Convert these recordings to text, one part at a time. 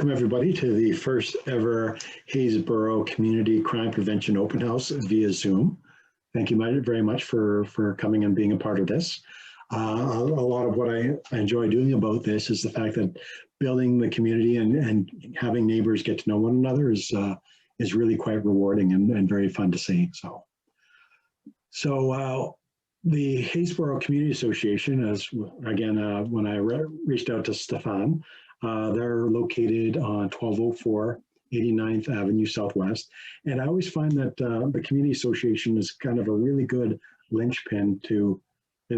welcome everybody to the first ever Haysboro Community Crime Prevention Open House via Zoom. Thank you very much for coming and being a part of this. A lot of what I enjoy doing about this is the fact that building the community and having neighbors get to know one another is really quite rewarding and very fun to see. So the Haysboro Community Association, as again, when I reached out to Stefan, they're located on 1204 89th Avenue Southwest. And I always find that the Community Association is kind of a really good linchpin to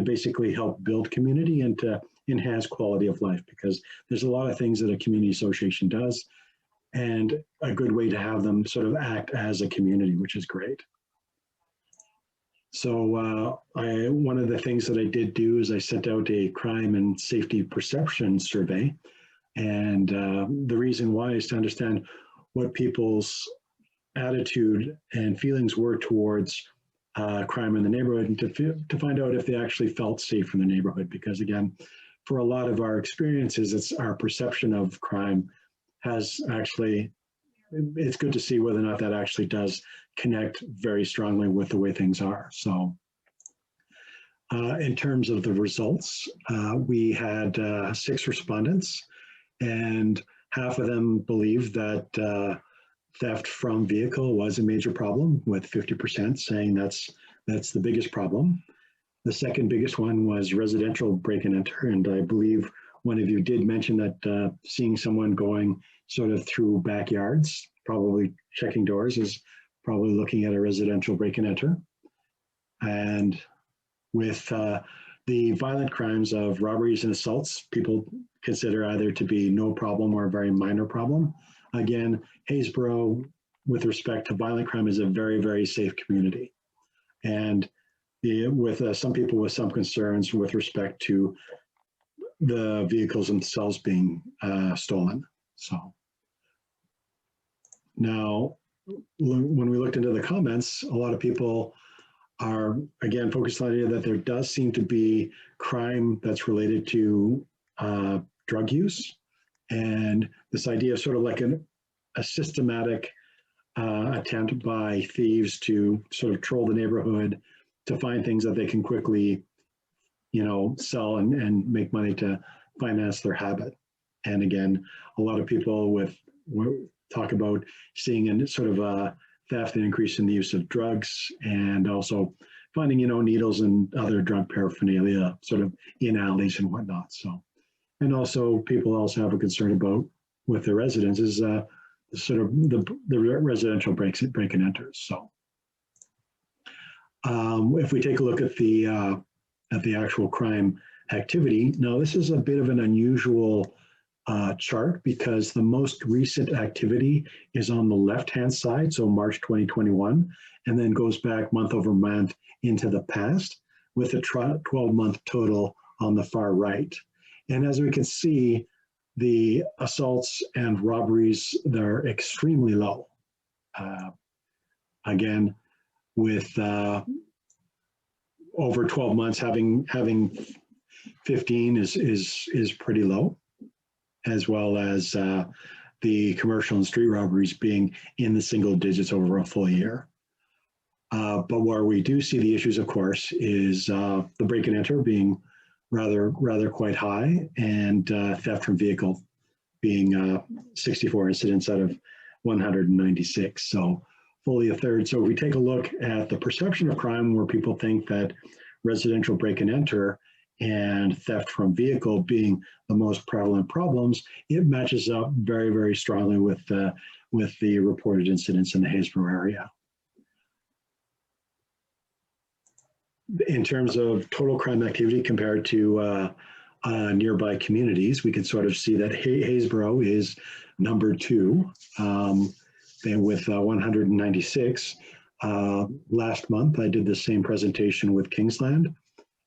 basically help build community and to enhance quality of life, because there's a lot of things that a community association does, and a good way to have them sort of act as a community, which is great. So one of the things that I did do is I sent out a crime and safety perception survey. And the reason why is to understand what people's attitude and feelings were towards crime in the neighborhood, and to find out if they actually felt safe in the neighborhood. Because again, for a lot of our experiences, it's our perception of crime has actually, it's good to see whether or not that actually does connect very strongly with the way things are. So in terms of the results, we had 6 respondents, and half of them believed that theft from vehicle was a major problem, with 50% saying that's the biggest problem. The second biggest one was residential break and enter, and I believe one of you did mention that seeing someone going sort of through backyards, probably checking doors, is probably looking at a residential break and enter. And with the violent crimes of robberies and assaults, people consider either to be no problem or a very minor problem. Again, Haysboro, with respect to violent crime, is a very, very safe community. And with some people with some concerns with respect to the vehicles themselves being stolen. So now, when we looked into the comments, a lot of people are, again, focused on the idea that there does seem to be crime that's related to drug use, and this idea of sort of like a systematic attempt by thieves to sort of troll the neighborhood to find things that they can quickly, sell and make money to finance their habit. And again, a lot of people talk about seeing a sort of a theft and increase in the use of drugs, and also finding, needles and other drug paraphernalia sort of in alleys and whatnot. So, and also people also have a concern about with the residents is sort of the residential break and enters. So, if we take a look at the actual crime activity, now this is a bit of an unusual chart, because the most recent activity is on the left-hand side, so March 2021, and then goes back month over month into the past, with a 12-month total on the far right. And as we can see, the assaults and robberies, they're extremely low. Again, with over 12 months, having 15 is pretty low, as well as the commercial and street robberies being in the single digits over a full year. But where we do see the issues, of course, is the break and enter being rather quite high, and theft from vehicle being 64 incidents out of 196. So fully a third. So if we take a look at the perception of crime, where people think that residential break and enter and theft from vehicle being the most prevalent problems, it matches up very, very strongly with the reported incidents in the Haysboro area. In terms of total crime activity compared to nearby communities, we can sort of see that Haysboro is number 2 with 196. Last month, I did the same presentation with Kingsland,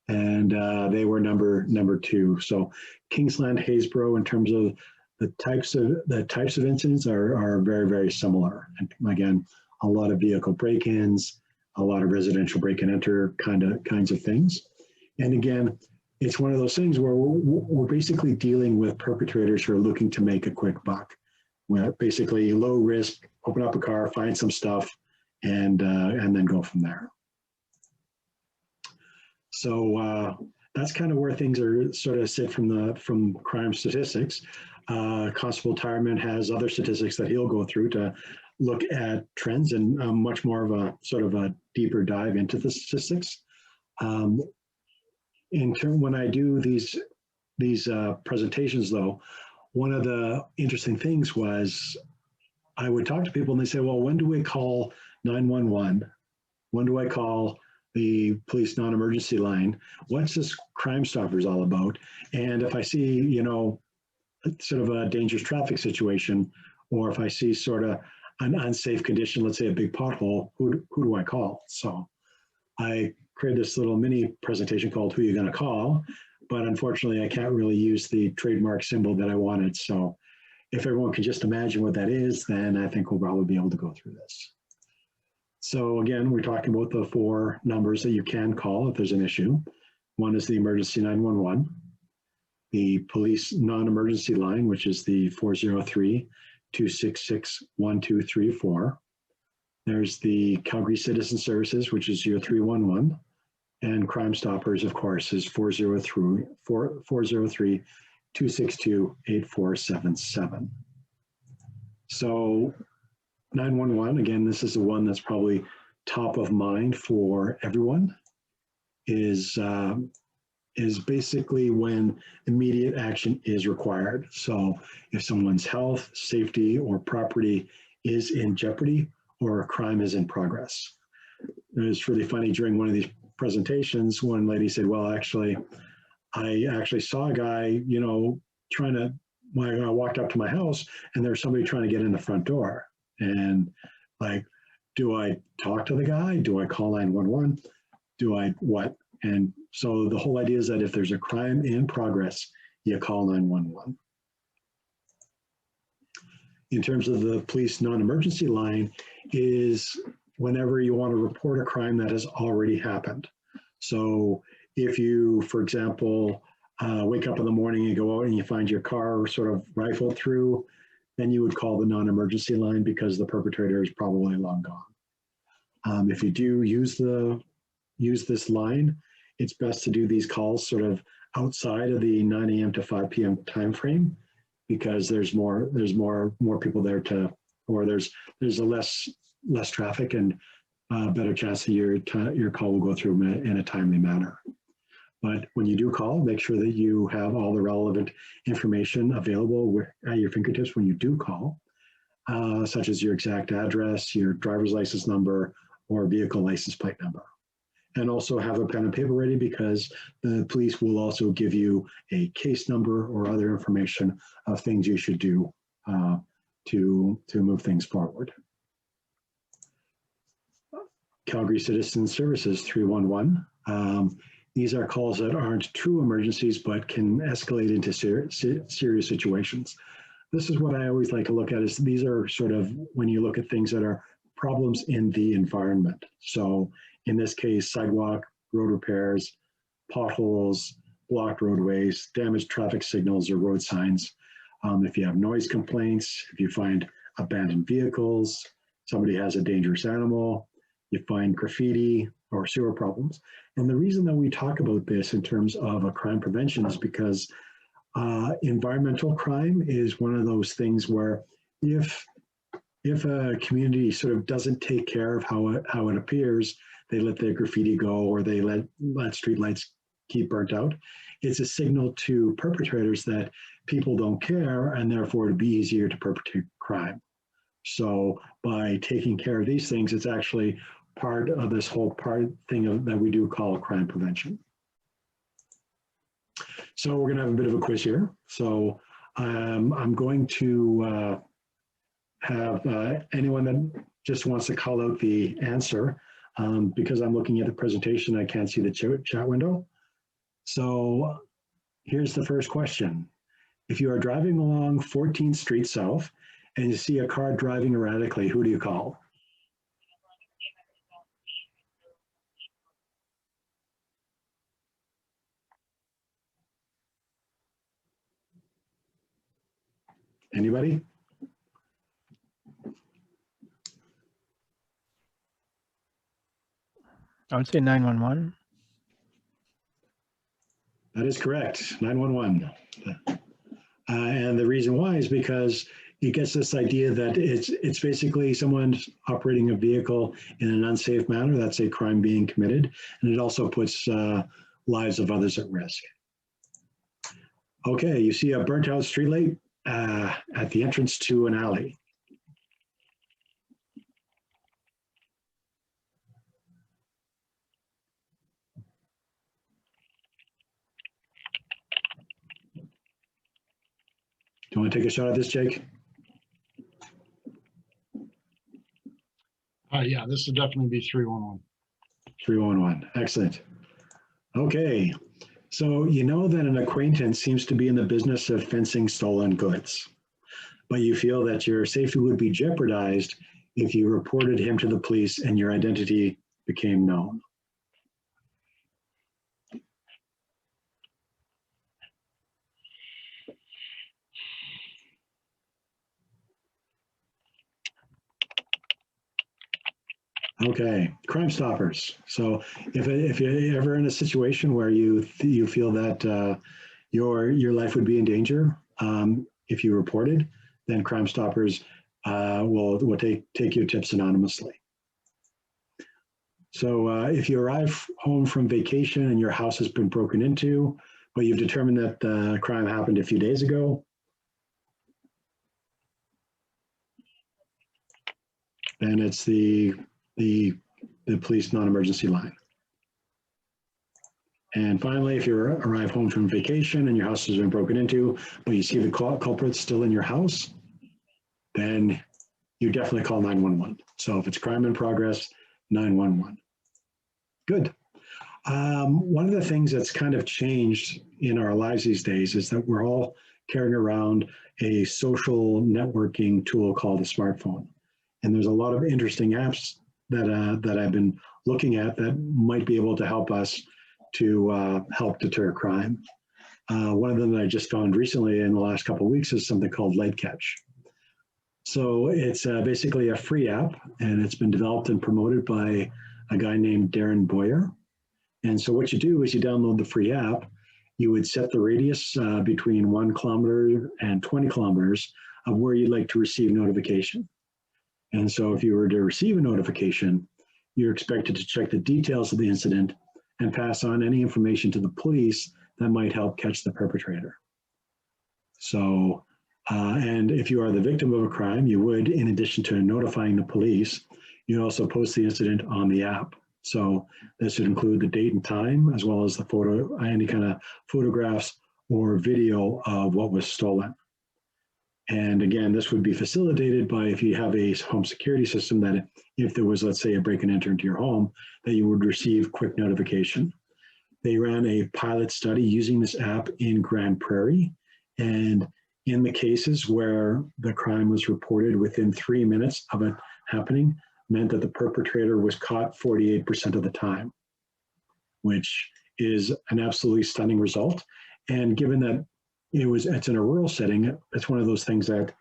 and they were number 2. So Kingsland, Haysboro, in terms of the types of incidents are very, very similar. And again, a lot of vehicle break-ins, a lot of residential break and enter kinds of things. And again, it's one of those things where we're basically dealing with perpetrators who are looking to make a quick buck. basically low risk, open up a car, find some stuff, and then go from there. So that's kind of where things are sort of sit from crime statistics. Constable Tyreman has other statistics that he'll go through to look at trends and much more of a sort of a deeper dive into the statistics. When I do these presentations, though, one of the interesting things was I would talk to people and they say, well, when do we call 911? When do I call the police non-emergency line? What's this Crime Stoppers all about? And if I see, sort of a dangerous traffic situation, or if I see sort of an unsafe condition, let's say a big pothole, who do I call? So I created this little mini presentation called Who You Gonna Call? But unfortunately, I can't really use the trademark symbol that I wanted. So if everyone can just imagine what that is, then I think we'll probably be able to go through this. So again, we're talking about the 4 numbers that you can call if there's an issue. One is the emergency 911, the police non-emergency line, which is the 403-266-1234. There's the Calgary Citizen Services, which is your 311. And Crime Stoppers, of course, is 403-262-8477. So 911, again, this is the one that's probably top of mind for everyone, is basically when immediate action is required. So if someone's health, safety, or property is in jeopardy, or a crime is in progress. It was really funny during one of these presentations, one lady said, well, actually, I actually saw a guy, trying to, when I walked up to my house and there was somebody trying to get in the front door. And like, do I talk to the guy? Do I call 911? Do I what? And so the whole idea is that if there's a crime in progress, you call 911. In terms of the police non-emergency line is whenever you want to report a crime that has already happened. So if you, for example, wake up in the morning and go out and you find your car sort of rifled through, then you would call the non-emergency line because the perpetrator is probably long gone. If you do use this line, it's best to do these calls sort of outside of the 9 a.m. to 5 p.m. time frame, because there's more people there or there's a less traffic and better chance that your call will go through in a timely manner. But when you do call, make sure that you have all the relevant information available at your fingertips when you do call, such as your exact address, your driver's license number, or vehicle license plate number. And also have a pen and paper ready, because the police will also give you a case number or other information of things you should do to move things forward. Calgary Citizen Services 311. These are calls that aren't true emergencies, but can escalate into serious situations. This is what I always like to look at, is these are sort of when you look at things that are problems in the environment. So in this case, sidewalk, road repairs, potholes, blocked roadways, damaged traffic signals or road signs. If you have noise complaints, if you find abandoned vehicles, somebody has a dangerous animal, you find graffiti or sewer problems. And the reason that we talk about this in terms of a crime prevention is because environmental crime is one of those things where if a community sort of doesn't take care of how it appears, they let their graffiti go or they let streetlights keep burnt out, it's a signal to perpetrators that people don't care, and therefore it'd be easier to perpetrate crime. So by taking care of these things, it's actually part of this whole that we do call crime prevention. So we're going to have a bit of a quiz here. So I'm going to have anyone that just wants to call out the answer. Because I'm looking at the presentation, I can't see the chat window. So here's the first question. If you are driving along 14th Street South and you see a car driving erratically, who do you call? Anybody? I would say 911. That is correct, 911. And the reason why is because it gets this idea that it's basically someone's operating a vehicle in an unsafe manner. That's a crime being committed, and it also puts lives of others at risk. Okay, you see a burnt out streetlight at the entrance to an alley. Do you want to take a shot at this, Jake? Yeah, this would definitely be 311. 311, excellent. Okay, so you know that an acquaintance seems to be in the business of fencing stolen goods, but you feel that your safety would be jeopardized if you reported him to the police and your identity became known. Okay, Crime Stoppers. So if you're ever in a situation where you feel that your life would be in danger if you reported, then Crime Stoppers will take your tips anonymously. So if you arrive home from vacation and your house has been broken into, but you've determined that the crime happened a few days ago, then it's the police non-emergency line. And finally, if you arrive home from vacation and your house has been broken into, but you see the culprit still in your house, then you definitely call 911. So if it's crime in progress, 911. Good. One of the things that's kind of changed in our lives these days is that we're all carrying around a social networking tool called a smartphone. And there's a lot of interesting apps that I've been looking at that might be able to help us to help deter crime. One of them that I just found recently in the last couple of weeks is something called Light Catch. So it's basically a free app, and it's been developed and promoted by a guy named Darren Boyer. And so what you do is you download the free app, you would set the radius between 1 kilometer and 20 kilometers of where you'd like to receive notification. And so if you were to receive a notification, you're expected to check the details of the incident and pass on any information to the police that might help catch the perpetrator. So, and if you are the victim of a crime, you would, in addition to notifying the police, you also post the incident on the app. So this would include the date and time, as well as the photo, any kind of photographs or video of what was stolen. And again, this would be facilitated by if you have a home security system that if there was, let's say, a break and enter into your home, that you would receive quick notification. They ran a pilot study using this app in Grand Prairie. And in the cases where the crime was reported within 3 minutes of it happening, meant that the perpetrator was caught 48% of the time, which is an absolutely stunning result. And given that it's in a rural setting, it's one of those things that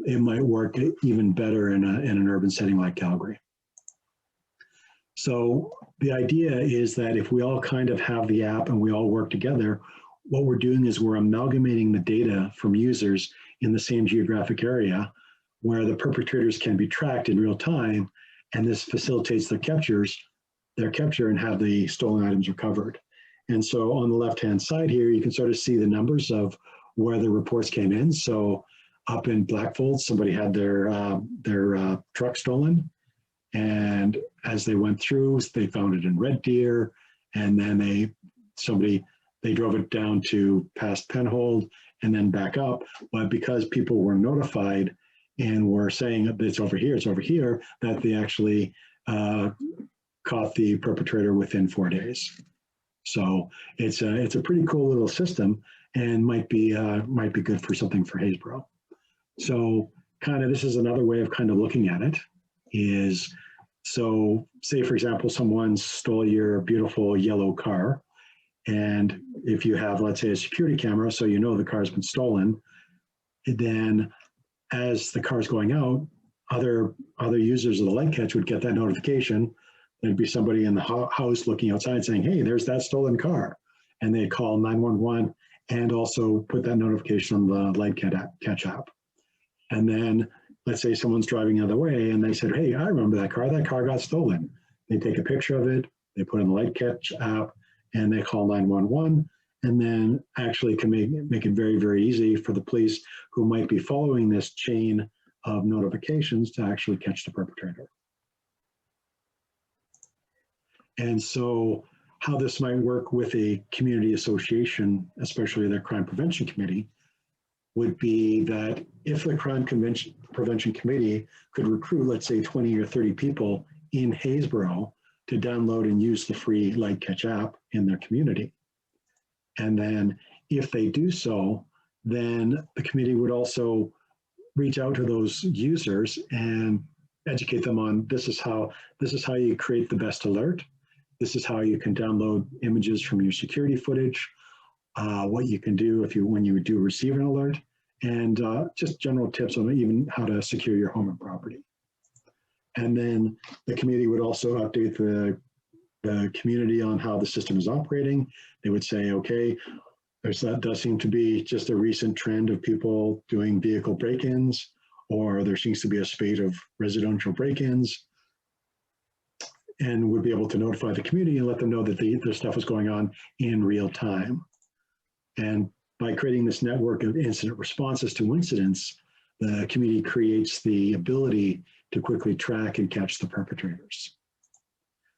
it might work even better in an urban setting like Calgary. So the idea is that if we all kind of have the app and we all work together, what we're doing is we're amalgamating the data from users in the same geographic area where the perpetrators can be tracked in real time, and this facilitates their capture and have the stolen items recovered. And so on the left-hand side here, you can sort of see the numbers of where the reports came in. So up in Blackfold, somebody had their truck stolen. And as they went through, they found it in Red Deer. And then they drove it down to past Penhold and then back up. But because people were notified and were saying that it's over here, that they actually caught the perpetrator within 4 days. So it's a pretty cool little system, and might be good for something for Haysboro. So kind of this is another way of kind of looking at it is, so say for example, someone stole your beautiful yellow car, and if you have, let's say, a security camera, so you know the car's been stolen, then as the car's going out, other users of the light catch would get that notification. there'd be somebody in the house looking outside saying, hey, there's that stolen car. And they'd call 911 and also put that notification on the light catch app. And then let's say someone's driving the other way and they said, hey, I remember that car got stolen. They take a picture of it, they put in the light catch app, and they call 911, and then actually can make it very, very easy for the police who might be following this chain of notifications to actually catch the perpetrator. And so how this might work with a community association, especially their crime prevention committee, would be that if the crime prevention committee could recruit, let's say 20 or 30 people in Haysboro to download and use the free Light Catch app in their community. And then if they do so, then the committee would also reach out to those users and educate them on this is how you create the best alert. This is how you can download images from your security footage, what you can do when you do receive an alert, and just general tips on even how to secure your home and property. And then the committee would also update the community on how the system is operating. They would say, okay, that does seem to be just a recent trend of people doing vehicle break-ins, or there seems to be a spate of residential break-ins, and would be able to notify the community and let them know that their stuff is going on in real time. And by creating this network of incident responses to incidents, the community creates the ability to quickly track and catch the perpetrators.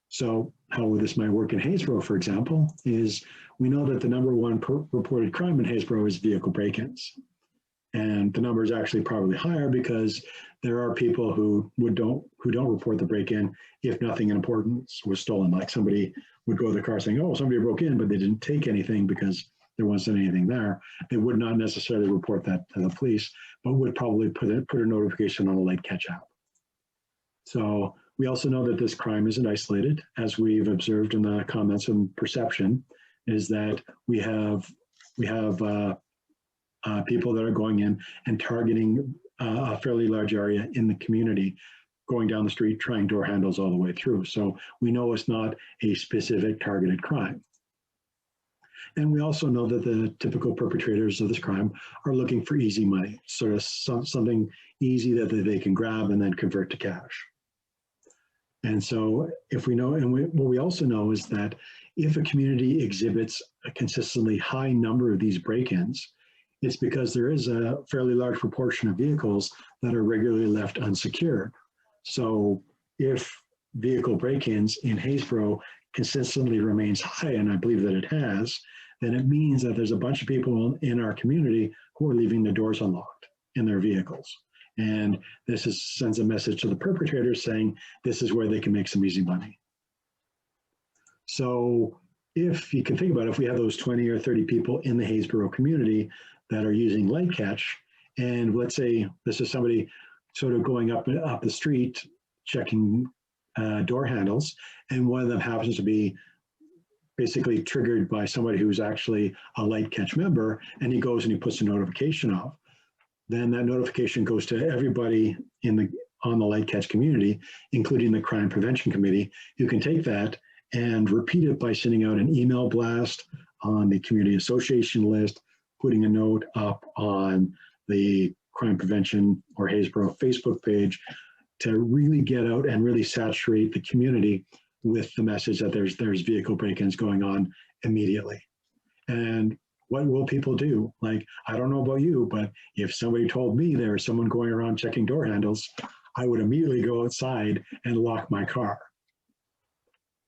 So how this might work in Haysboro, for example, is we know that the #1 reported crime in Haysboro is vehicle break-ins. And the number is actually probably higher because there are people who don't report the break-in if nothing important was stolen. Like somebody would go to the car saying, oh, somebody broke in, but they didn't take anything because there wasn't anything there. They would not necessarily report that to the police, but would probably put a notification on a light catch app. So we also know that this crime isn't isolated, as we've observed in the comments and perception, is that we have people that are going in and targeting a fairly large area in the community, going down the street, trying door handles all the way through. So we know it's not a specific targeted crime. And we also know that the typical perpetrators of this crime are looking for easy money, sort of something easy that they can grab and then convert to cash. And so if we know, and what we also know is that if a community exhibits a consistently high number of these break-ins, it's because there is a fairly large proportion of vehicles that are regularly left unsecured. So if vehicle break-ins in Haysboro consistently remains high, and I believe that it has, then it means that there's a bunch of people in our community who are leaving their doors unlocked in their vehicles. And this sends a message to the perpetrators saying this is where they can make some easy money. So if you can think about it, if we have those 20 or 30 people in the Haysboro community that are using light catch, and let's say this is somebody sort of going up the street checking door handles, and one of them happens to be basically triggered by somebody who's actually a light catch member, and he goes and he puts a notification off, then that notification goes to everybody on the light catch community, including the crime prevention committee, who can take that and repeat it by sending out an email blast on the community association list, putting a note up on the crime prevention or Haysboro Facebook page to really get out and really saturate the community with the message that there's vehicle break-ins going on immediately. And what will people do? Like, I don't know about you, but if somebody told me there was someone going around checking door handles, I would immediately go outside and lock my car.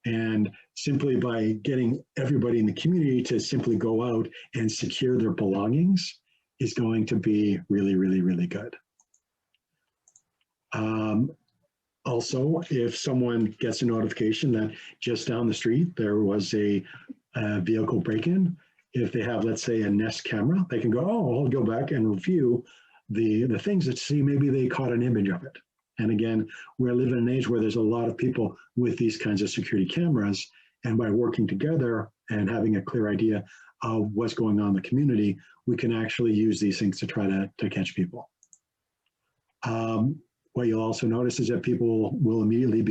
And simply by getting everybody in the community to simply go out and secure their belongings is going to be really, really, really good. Also, if someone gets a notification that just down the street there was a vehicle break-in, if they have, let's say, a Nest camera, they can go, oh, I'll go back and review the things to see maybe they caught an image of it. And again, we're living in an age where there's a lot of people with these kinds of security cameras, and by working together and having a clear idea of what's going on in the community, we can actually use these things to try to catch people. What you'll also notice is that people will immediately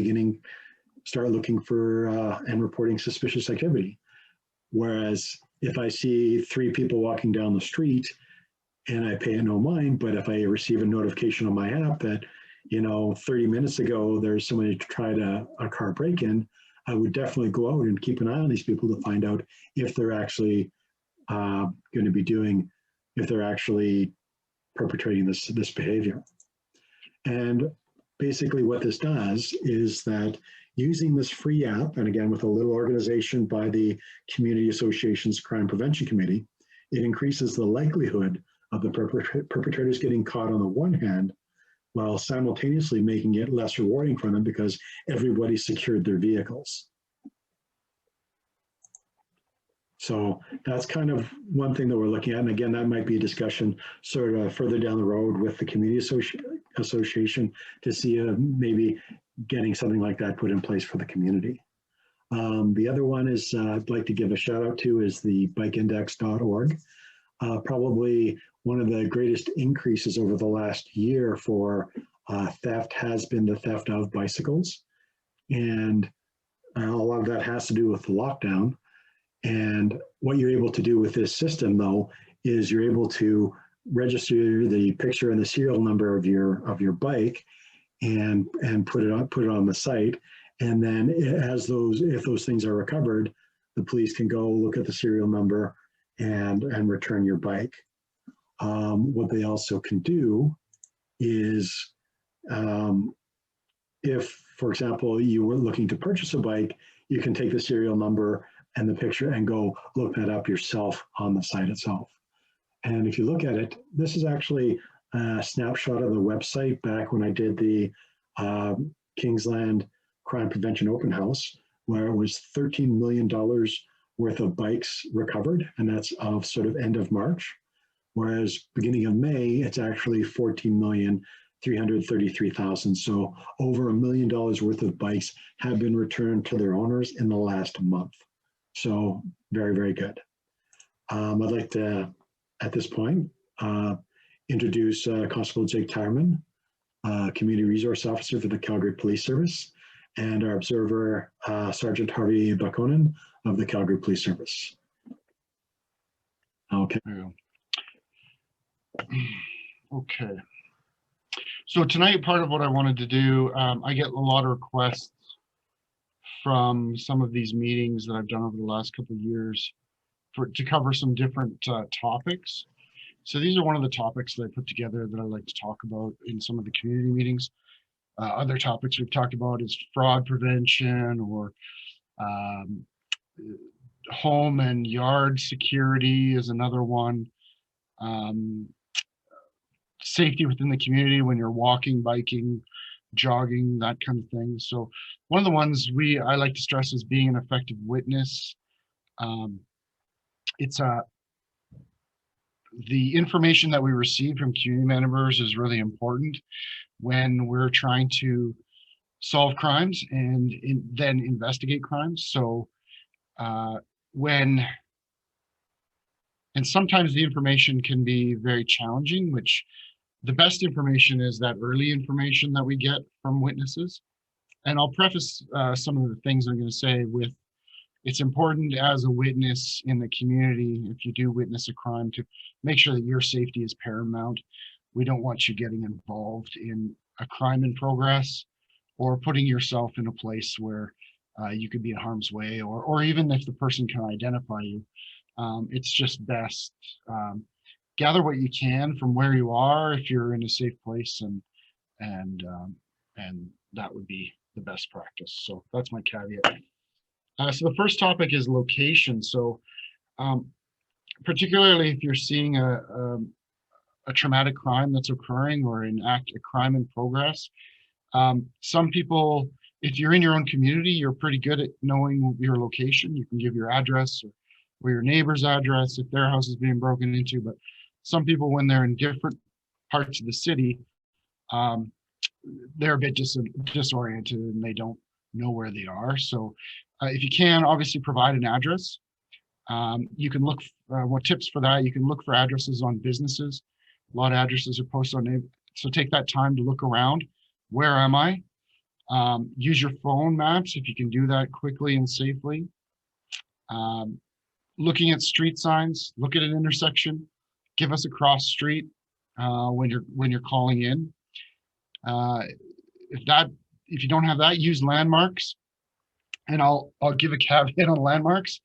start looking for and reporting suspicious activity. Whereas if I see 3 people walking down the street and I pay it no mind, but if I receive a notification on my app that, 30 minutes ago there's somebody tried a car break-in, I would definitely go out and keep an eye on these people to find out if they're actually going to be if they're actually perpetrating this behavior. And basically what this does is that using this free app, and again, with a little organization by the Community Association's Crime Prevention Committee, it increases the likelihood of the perpetrators getting caught on the one hand, while simultaneously making it less rewarding for them because everybody secured their vehicles. So that's kind of one thing that we're looking at. And again, that might be a discussion sort of further down the road with the Community Association to see maybe getting something like that put in place for the community. The other one is I'd like to give a shout out to is the bikeindex.org. Probably one of the greatest increases over the last year for theft has been the theft of bicycles. And a lot of that has to do with the lockdown. And what you're able to do with this system, though, is you're able to register the picture and the serial number of your bike, and put it on the site. And then if those things are recovered, the police can go look at the serial number and return your bike. What they also can do is, if, for example, you were looking to purchase a bike, you can take the serial number and the picture and go look that up yourself on the site itself. And if you look at it, this is actually a snapshot of the website back when I did the Kingsland Crime Prevention Open House, where it was $13 million worth of bikes recovered, and that's of sort of end of March. Whereas beginning of May, it's actually 14,333,000. So over $1 million worth of bikes have been returned to their owners in the last month. So very, very good. I'd like to, at this point, introduce Constable Jake Tyerman, Community Resource Officer for the Calgary Police Service, and our observer, Sergeant Harvey Bakonen of the Calgary Police Service. Okay. Okay. So tonight, part of what I wanted to do, I get a lot of requests from some of these meetings that I've done over the last couple of years to cover some different topics. So these are one of the topics that I put together that I like to talk about in some of the community meetings. Other topics we've talked about is fraud prevention, or home and yard security is another one. Safety within the community when you're walking, biking, jogging, that kind of thing. So one of the ones I like to stress is being an effective witness. The information that we receive from community members is really important when we're trying to solve crimes and then investigate crimes. So and sometimes the information can be very challenging, which the best information is that early information that we get from witnesses. And I'll preface some of the things I'm going to say with, it's important as a witness in the community, if you do witness a crime, to make sure that your safety is paramount. We don't want you getting involved in a crime in progress or putting yourself in a place where you could be in harm's way, or even if the person can identify you. It's just best gather what you can from where you are if you're in a safe place, and that would be the best practice. So that's my caveat. So the first topic is location. So particularly if you're seeing a traumatic crime that's occurring or a crime in progress, some people, if you're in your own community, you're pretty good at knowing your location. You can give your address or your neighbor's address if their house is being broken into. But some people, when they're in different parts of the city, they're a bit disoriented and they don't know where they are. So if you can, obviously provide an address. You can look, what tips for that, you can look for addresses on businesses. A lot of addresses are posted on, so take that time to look around. Where am I? Use your phone maps if you can do that quickly and safely. Looking at street signs, look at an intersection, give us a cross street when you're calling in. If you don't have that, use landmarks. And I'll give a caveat on landmarks.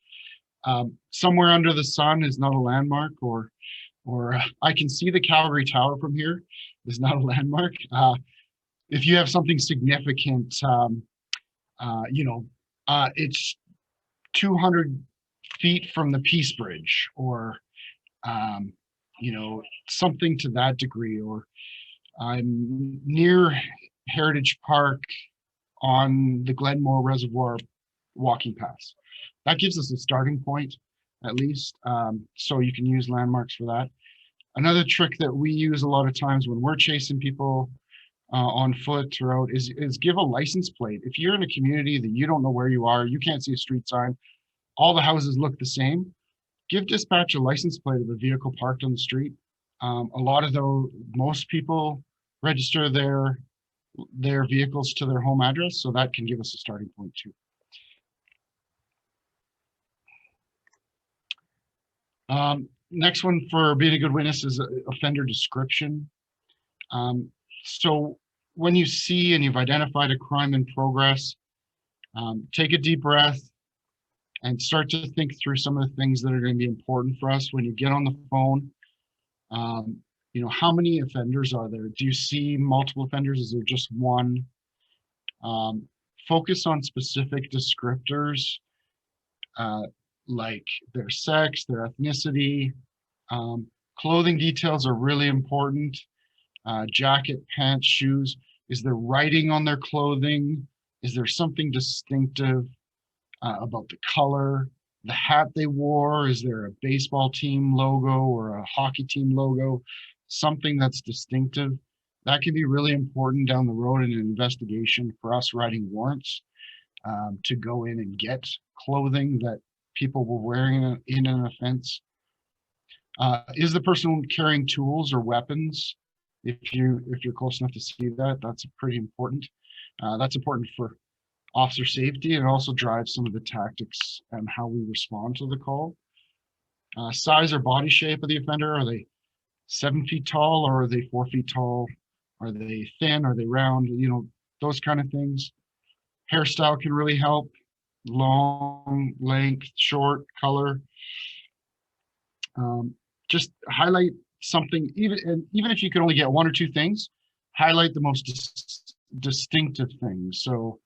Somewhere under the sun is not a landmark, or I can see the Calgary Tower from here is not a landmark. If you have something significant, it's 200 feet from the Peace Bridge, or something to that degree, or I'm near Heritage Park on the Glenmore Reservoir walking paths. That gives us a starting point, at least, so you can use landmarks for that. Another trick that we use a lot of times when we're chasing people on foot or out is give a license plate. If you're in a community that you don't know where you are, you can't see a street sign, all the houses look the same, give dispatch a license plate of a vehicle parked on the street. Most people register their vehicles to their home address, so that can give us a starting point too. Next one for being a good witness is offender description. So when you see and you've identified a crime in progress, take a deep breath and start to think through some of the things that are going to be important for us when you get on the phone. How many offenders are there? Do you see multiple offenders? Is there just one? Focus on specific descriptors, like their sex, their ethnicity. Clothing details are really important. Jacket, pants, shoes. Is there writing on their clothing? Is there something distinctive about the color? The hat they wore? Is there a baseball team logo or a hockey team logo? Something that's distinctive. That can be really important down the road in an investigation for us writing warrants to go in and get clothing that people were wearing in an offense. Is the person carrying tools or weapons? If you're close enough to see that, that's pretty important. That's important for officer safety, and also drives some of the tactics and how we respond to the call. Size or body shape of the offender. Are they 7 feet tall, or are they 4 feet tall? Are they thin? Are they round? Those kind of things. Hairstyle can really help. Long, length, short, color. Just highlight something, even if you can only get one or two things, highlight the most distinctive things. So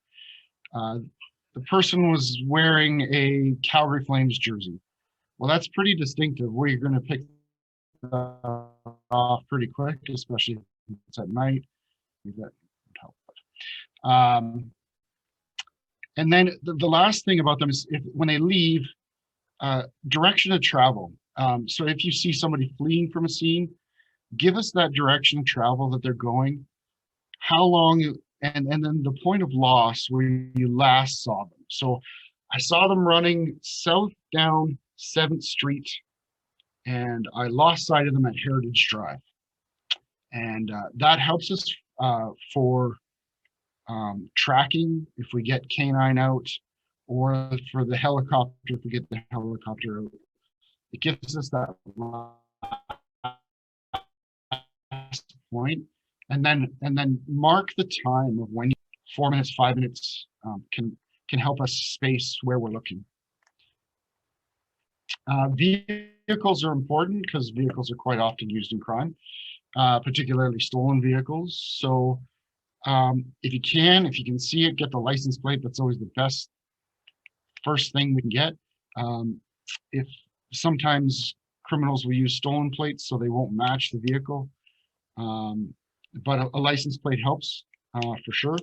the person was wearing a Calgary Flames jersey. Well, that's pretty distinctive. We're going to pick that off pretty quick, especially if it's at night. That would help. And then the last thing about them is when they leave, direction of travel. So if you see somebody fleeing from a scene, give us that direction of travel that they're going, how long, and then the point of loss where you last saw them. So I saw them running south down 7th Street, and I lost sight of them at Heritage Drive. And that helps us for tracking if we get canine out, or for the helicopter if we get the helicopter out. It gives us that last point, and then mark the time of when 4 minutes, 5 minutes can help us space where we're looking. Vehicles are important because vehicles are quite often used in crime, particularly stolen vehicles. So if you can see it, get the license plate. That's always the best first thing we can get. If sometimes criminals will use stolen plates, so they won't match the vehicle. But a license plate helps for sure.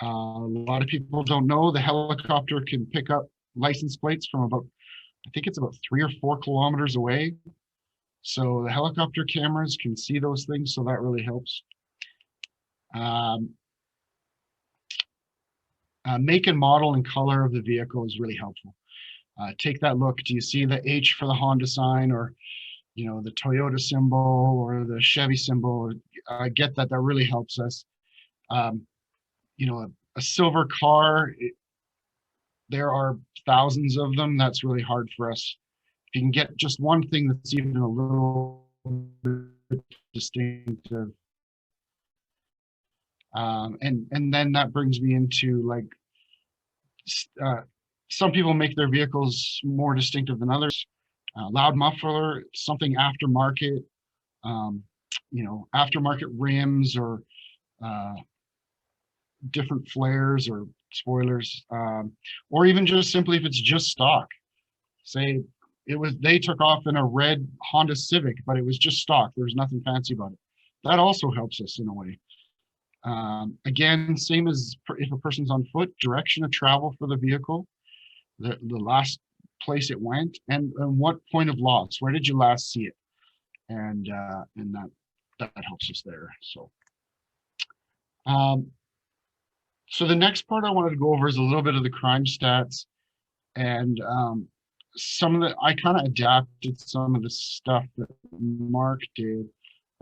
A lot of people don't know the helicopter can pick up license plates from I think it's about 3 or 4 kilometers away. So the helicopter cameras can see those things, so that really helps. Make and model and color of the vehicle is really helpful. Take that look. Do you see the H for the Honda sign, or the Toyota symbol, or the Chevy symbol? Get that. That really helps us. A silver car, there are thousands of them. That's really hard for us. If you can get just one thing that's even a little bit distinctive, and then that brings me into like some people make their vehicles more distinctive than others. Loud muffler, something aftermarket, aftermarket rims or different flares or spoilers, or even just simply if it's just stock. Say they took off in a red Honda Civic, but it was just stock. There was nothing fancy about it. That also helps us in a way. Again, same as if a person's on foot, direction of travel for the vehicle, the last place it went, and what point of loss, where did you last see it? And that helps us there. So the next part I wanted to go over is a little bit of the crime stats, and I kind of adapted some of the stuff that Mark did.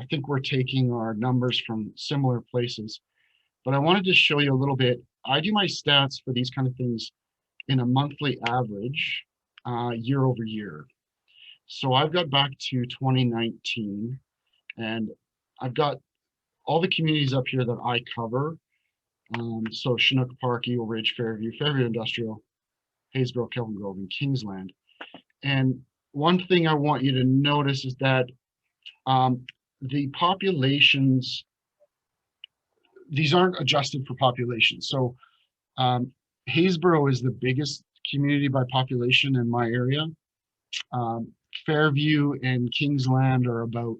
I think we're taking our numbers from similar places, but I wanted to show you a little bit. I do my stats for these kind of things in a monthly average, year over year. So I've got back to 2019, and I've got all the communities up here that I cover. So Chinook Park, Eagle Ridge, Fairview, Fairview Industrial, Haysboro, Kelvin Grove, and Kingsland. And one thing I want you to notice is that the populations, these aren't adjusted for population. So Haysboro is the biggest community by population in my area. Fairview and Kingsland are about,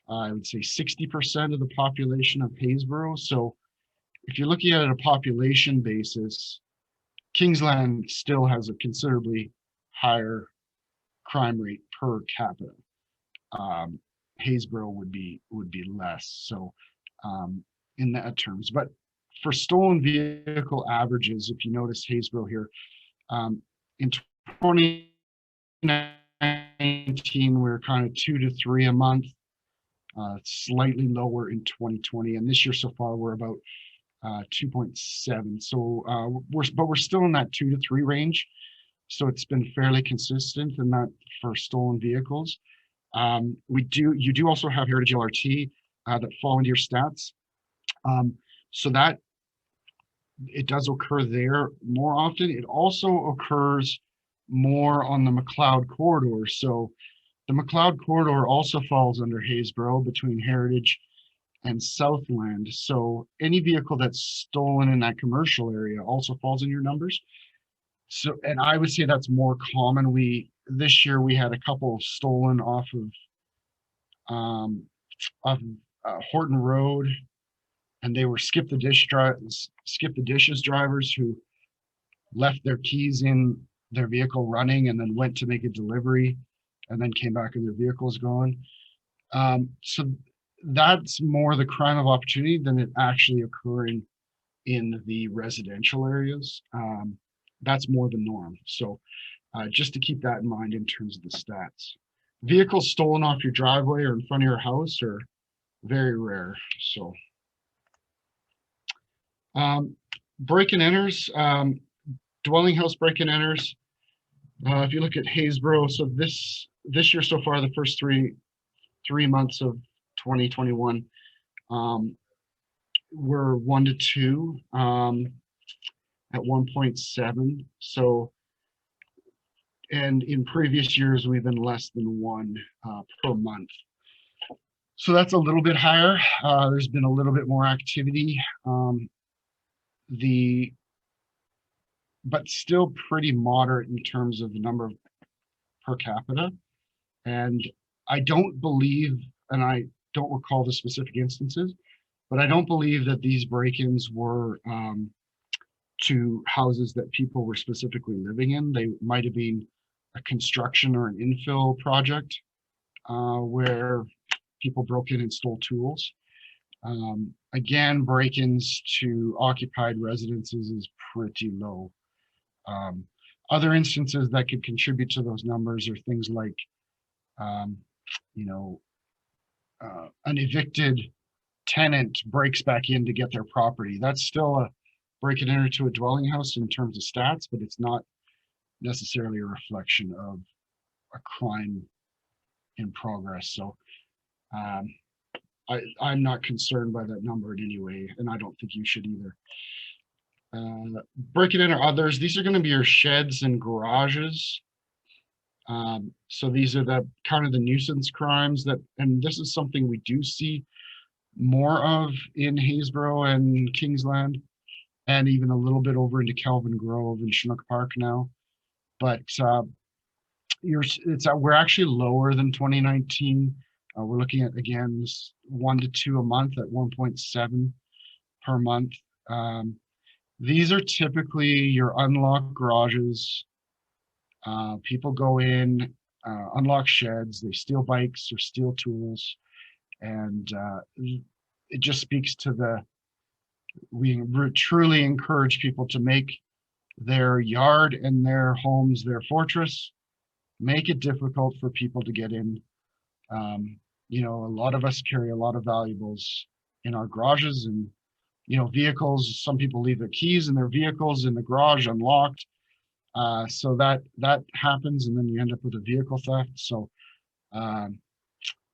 I would say 60% of the population of Haysboro. So if you're looking at it on a population basis, Kingsland still has a considerably higher crime rate per capita. Haysboro would be less. So in that terms, but for stolen vehicle averages, if you notice Haysboro here, in 2019 we're kind of 2 to 3 a month, slightly lower in 2020, and this year so far we're about 2.7. So we're still in that 2 to 3 range. So it's been fairly consistent in that for stolen vehicles. You do also have Heritage LRT that fall into your stats. So that it does occur there more often. It also occurs more on the McLeod corridor. So the McLeod corridor also falls under Haysboro between Heritage and Southland. So any vehicle that's stolen in that commercial area also falls in your numbers. So, and I would say that's more common. This year we had a couple stolen off of Horton Road, and they were skip the dishes drivers who left their keys in their vehicle running and then went to make a delivery and then came back and their vehicle's gone. So that's more the crime of opportunity than it actually occurring in the residential areas. That's more the norm. So just to keep that in mind in terms of the stats. Vehicles stolen off your driveway or in front of your house are very rare. So break and enters, dwelling house break and enters. If you look at Haysboro, so this year so far, the first three months of 2021, we're 1 to 2 at 1.7. So, and in previous years we've been less than 1 per month. So that's a little bit higher. There's been a little bit more activity. But still pretty moderate in terms of the number of per capita. And I don't believe, and I don't recall the specific instances, but I don't believe that these break-ins were to houses that people were specifically living in. They might have been a construction or an infill project where people broke in and stole tools. Again, break-ins to occupied residences is pretty low. Other instances that could contribute to those numbers are things like, an evicted tenant breaks back in to get their property. That's still break and enter to a dwelling house in terms of stats, but it's not necessarily a reflection of a crime in progress. So I'm not concerned by that number in any way, and I don't think you should either. Break and enter others. These are going to be your sheds and garages. So these are the kind of the nuisance crimes that, and this is something we do see more of in Haysboro and Kingsland, and even a little bit over into Kelvin Grove and Chinook Park now. But we're actually lower than 2019. We're looking at, again, 1 to 2 a month at 1.7 per month. These are typically your unlocked garages. People go in, unlock sheds, they steal bikes or steal tools, and it just speaks to we truly encourage people to make their yard and their homes their fortress. Make it difficult for people to get in. You know, a lot of us carry a lot of valuables in our garages, and vehicles. Some people leave their keys in their vehicles in the garage unlocked. So that happens, and then you end up with a vehicle theft. So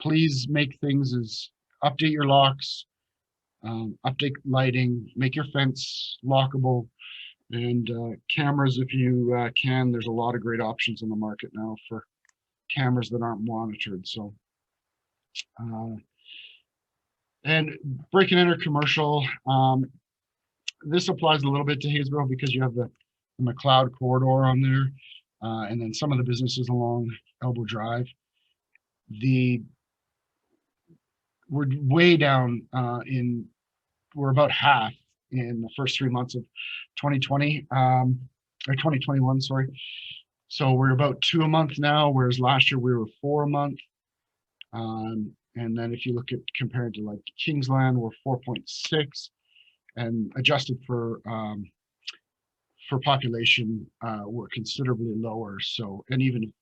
please make things update your locks, update lighting, make your fence lockable, and cameras if you can. There's a lot of great options on the market now for cameras that aren't monitored. So and break and enter commercial. This applies a little bit to Haysboro because you have the McLeod corridor on there, and then some of the businesses along Elbow Drive. We're way down we're about half in the first 3 months of 2020, or 2021, sorry. So we're about 2 a month now, whereas last year we were 4 a month. And then if you look at compared to like Kingsland, we're 4.6, and adjusted for population, we're considerably lower. So, and even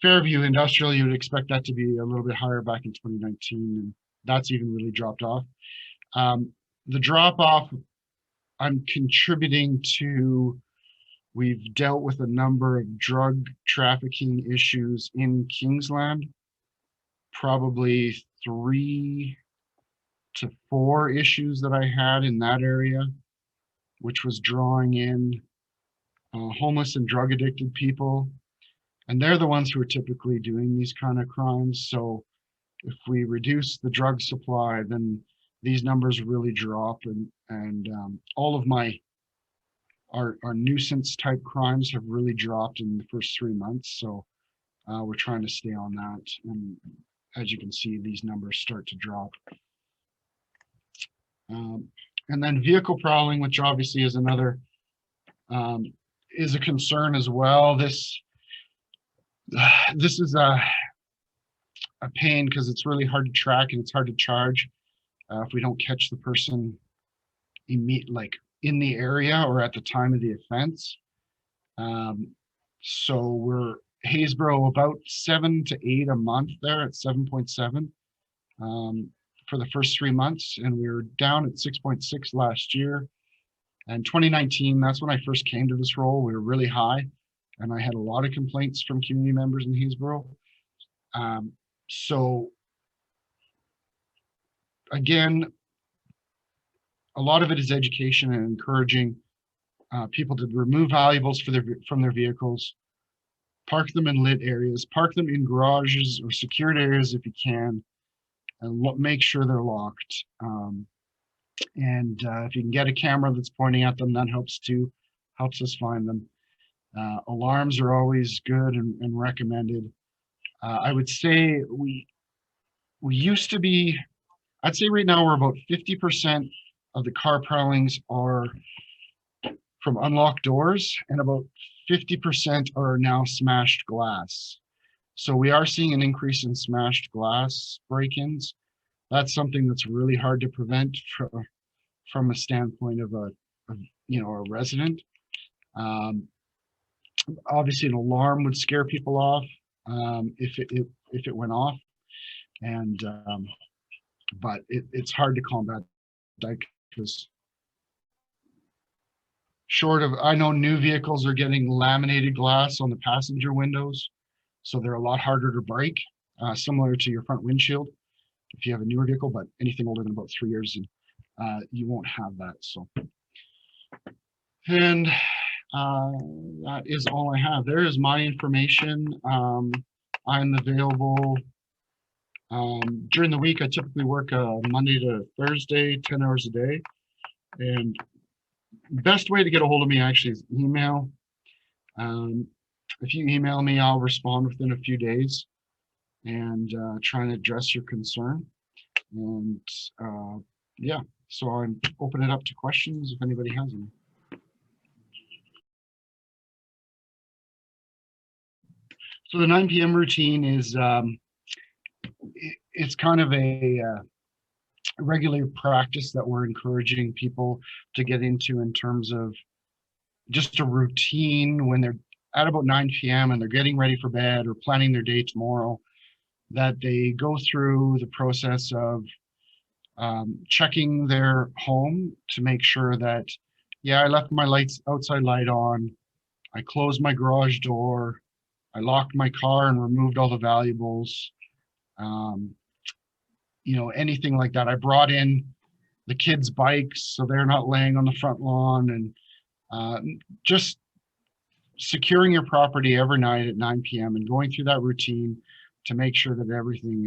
Fairview Industrial, you would expect that to be a little bit higher back in 2019, and that's even really dropped off. The drop off, I'm contributing to, we've dealt with a number of drug trafficking issues in Kingsland, probably 3 to 4 issues that I had in that area, which was drawing in homeless and drug addicted people. And they're the ones who are typically doing these kind of crimes. So if we reduce the drug supply, then these numbers really drop. And all of our nuisance type crimes have really dropped in the first 3 months. So we're trying to stay on that. And as you can see, these numbers start to drop. And then vehicle prowling, which obviously is another, is a concern as well. This is a pain because it's really hard to track and it's hard to charge if we don't catch the person like in the area or at the time of the offense. So we're Haysboro about 7 to 8 a month there at 7.7 for the first 3 months, and we were down at 6.6 last year. And 2019, that's when I first came to this role, we were really high, and I had a lot of complaints from community members in Haysboro. So again, a lot of it is education and encouraging people to remove valuables from their vehicles, park them in lit areas, park them in garages or secured areas if you can, and make sure they're locked. And if you can get a camera that's pointing at them, that helps too, helps us find them. Alarms are always good and recommended. I would say we used to be, I'd say right now we're about 50% of the car prowlings are from unlocked doors, and about 50% are now smashed glass. So we are seeing an increase in smashed glass break-ins. That's something that's really hard to prevent from a standpoint of a resident. Obviously, an alarm would scare people off if it went off, and but it's hard to combat that because short of, I know new vehicles are getting laminated glass on the passenger windows, so they're a lot harder to break, similar to your front windshield if you have a newer vehicle, but anything older than about 3 years, you won't have that. So, and that is all I have. There is my information. I'm available during the week. I typically work Monday to Thursday, 10 hours a day. And best way to get a hold of me actually is email. If you email me, I'll respond within a few days and try and address your concern. And yeah, so I'm open it up to questions if anybody has any. So the 9 p.m. routine is it's kind of a regular practice that we're encouraging people to get into in terms of just a routine when they're at about 9 p.m. and they're getting ready for bed or planning their day tomorrow, that they go through the process of checking their home to make sure that, yeah, I left my outside light on, I closed my garage door, I locked my car and removed all the valuables, you know, anything like that. I brought in the kids' bikes so they're not laying on the front lawn, and just securing your property every night at 9 p.m. and going through that routine to make sure that everything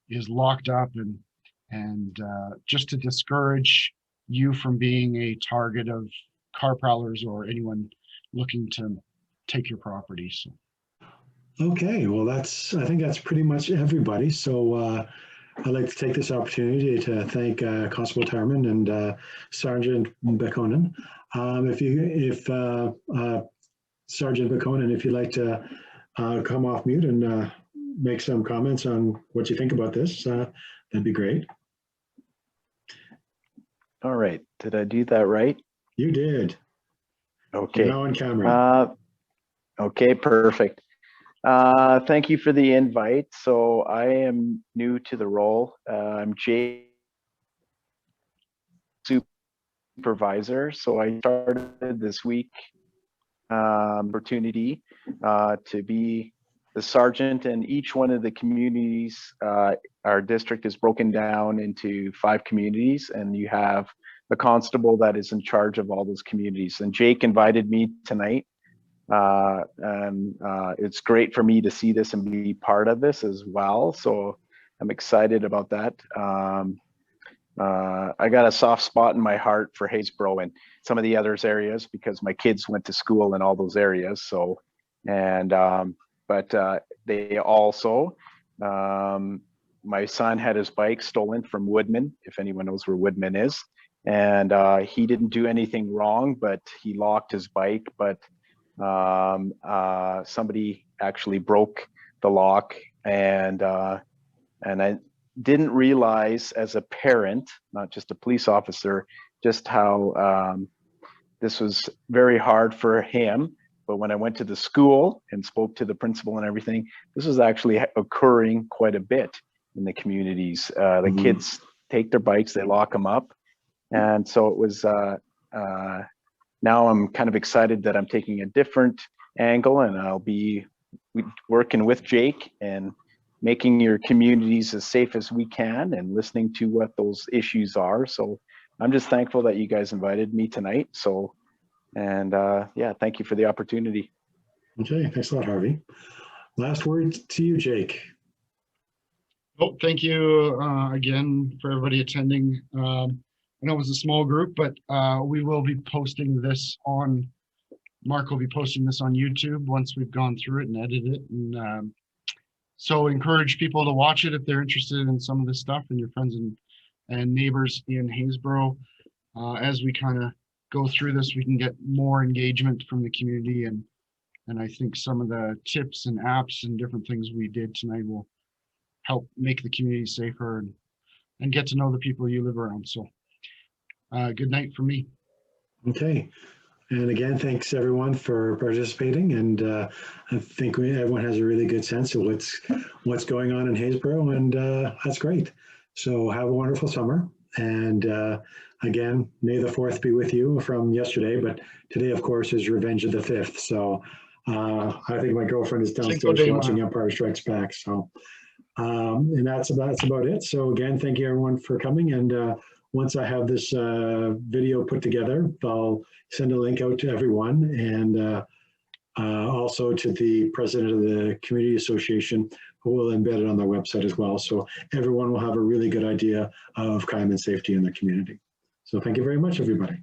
is locked up, and just to discourage you from being a target of car prowlers or anyone looking to take your property. So. Okay, well, I think that's pretty much everybody. So I'd like to take this opportunity to thank Constable Tarman and Sergeant Bekonen. If Sergeant Bekonen, if you'd like to come off mute and make some comments on what you think about this, that'd be great. All right, did I do that right? You did. Okay. You're now on camera. Okay, perfect. Thank you for the invite. So I am new to the role. I'm supervisor. So I started this week opportunity to be the sergeant in each one of the communities. Our district is broken down into 5 communities, and you have a constable that is in charge of all those communities. And Jake invited me tonight. And it's great for me to see this and be part of this as well. So I'm excited about that. I got a soft spot in my heart for Haysboro and some of the other areas because my kids went to school in all those areas. So, and, but they also, my son had his bike stolen from Woodman, if anyone knows where Woodman is. And he didn't do anything wrong, but he locked his bike, but somebody actually broke the lock, and I didn't realize as a parent, not just a police officer, just how this was very hard for him. But when I went to the school and spoke to the principal and everything, this was actually occurring quite a bit in the communities. The kids take their bikes, they lock them up. And so it was, now I'm kind of excited that I'm taking a different angle, and I'll be working with Jake and making your communities as safe as we can and listening to what those issues are. So I'm just thankful that you guys invited me tonight. So, and yeah, thank you for the opportunity. Okay, thanks a lot, Harvey. Last word to you, Jake. Oh, thank you again for everybody attending. I know it was a small group, but we will be posting this on, Mark will be posting this on YouTube once we've gone through it and edited it. And so encourage people to watch it if they're interested in some of this stuff, and your friends and neighbors in Haysboro. As we kind of go through this, we can get more engagement from the community. And I think some of the tips and apps and different things we did tonight will help make the community safer and get to know the people you live around. So good night from me. Okay. And again, thanks everyone for participating. And I think everyone has a really good sense of what's going on in Haysboro, and that's great. So have a wonderful summer, And again, may the 4th be with you from yesterday, but today, of course, is Revenge of the 5th. So I think my girlfriend is downstairs watching Empire Strikes Back. So, and that's about it. So again, thank you everyone for coming. And once I have this video put together, I'll send a link out to everyone, and also to the president of the community association, who will embed it on their website as well. So everyone will have a really good idea of crime and safety in the community. So thank you very much, everybody.